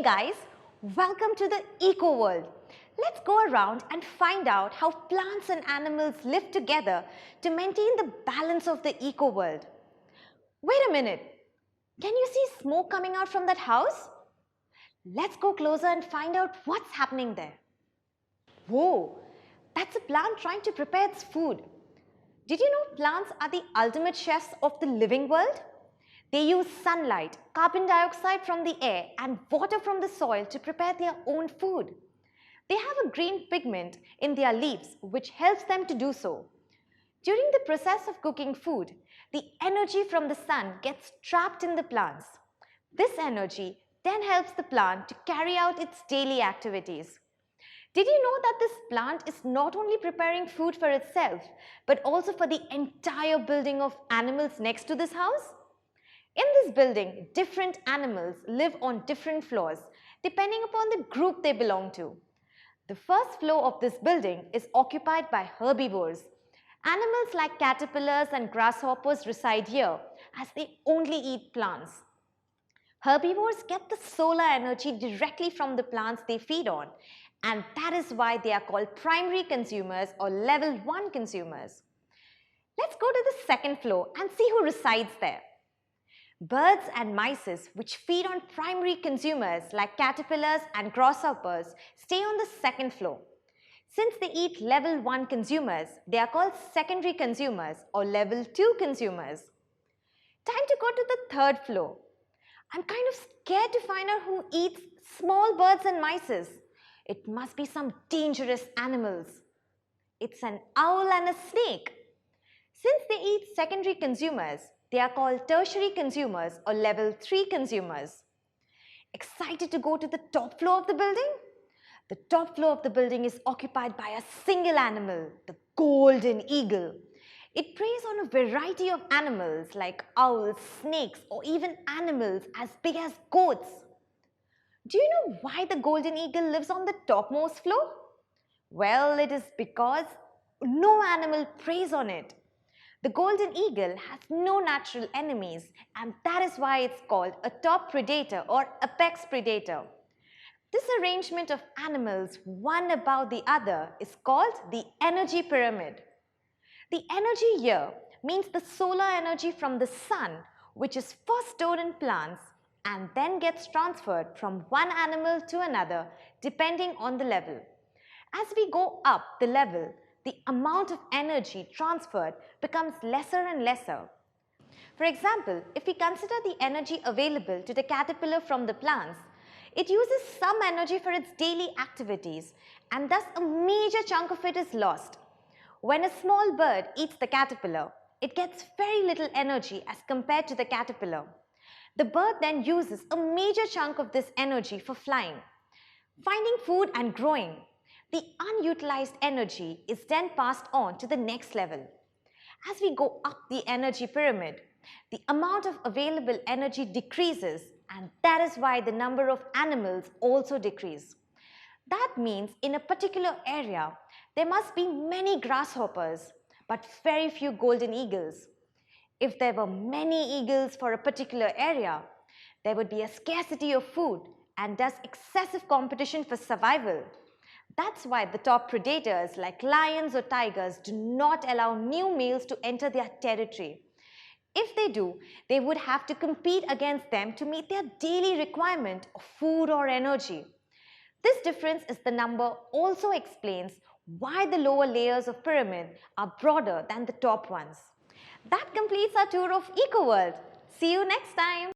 guys, welcome to the eco world. Let's go around and find out how plants and animals live together to maintain the balance of the eco world. Wait a minute, can you see smoke coming out from that house? Let's go closer and find out what's happening there. Whoa, that's a plant trying to prepare its food. Did you know plants are the ultimate chefs of the living world? They use sunlight, carbon dioxide from the air, and water from the soil to prepare their own food. They have a green pigment in their leaves which helps them to do so. During the process of cooking food, the energy from the sun gets trapped in the plants. This energy then helps the plant to carry out its daily activities. Did you know that this plant is not only preparing food for itself, but also for the entire building of animals next to this house? In this building, different animals live on different floors, depending upon the group they belong to. The first floor of this building is occupied by herbivores. Animals like caterpillars and grasshoppers reside here, as they only eat plants. Herbivores get the solar energy directly from the plants they feed on, and that is why they are called primary consumers or level 1 consumers. Let's go to the second floor and see who resides there. Birds and mice, which feed on primary consumers like caterpillars and grasshoppers, stay on the second floor. Since they eat level 1 consumers, they are called secondary consumers or level 2 consumers. Time to go to the third floor. I'm kind of scared to find out who eats small birds and mice. It must be some dangerous animals. It's an owl and a snake. Since they eat secondary consumers, they are called tertiary consumers or level 3 consumers. Excited to go to the top floor of the building? The top floor of the building is occupied by a single animal, the golden eagle. It preys on a variety of animals like owls, snakes, or even animals as big as goats. Do you know why the golden eagle lives on the topmost floor? Well, it is because no animal preys on it. The golden eagle has no natural enemies, and that is why it's called a top predator or apex predator. This arrangement of animals, one above the other, is called the energy pyramid. The energy here means the solar energy from the sun, which is first stored in plants and then gets transferred from one animal to another depending on the level. As we go up the level, the amount of energy transferred becomes lesser and lesser. For example, if we consider the energy available to the caterpillar from the plants, it uses some energy for its daily activities, and thus a major chunk of it is lost. When a small bird eats the caterpillar, it gets very little energy as compared to the caterpillar. The bird then uses a major chunk of this energy for flying, finding food and growing. The unutilized energy is then passed on to the next level. As we go up the energy pyramid, the amount of available energy decreases, and that is why the number of animals also decrease. That means in a particular area, there must be many grasshoppers, but very few golden eagles. If there were many eagles for a particular area, there would be a scarcity of food and thus excessive competition for survival. That's why the top predators like lions or tigers do not allow new males to enter their territory. If they do, they would have to compete against them to meet their daily requirement of food or energy. This difference in the number also explains why the lower layers of pyramid are broader than the top ones. That completes our tour of EcoWorld. See you next time.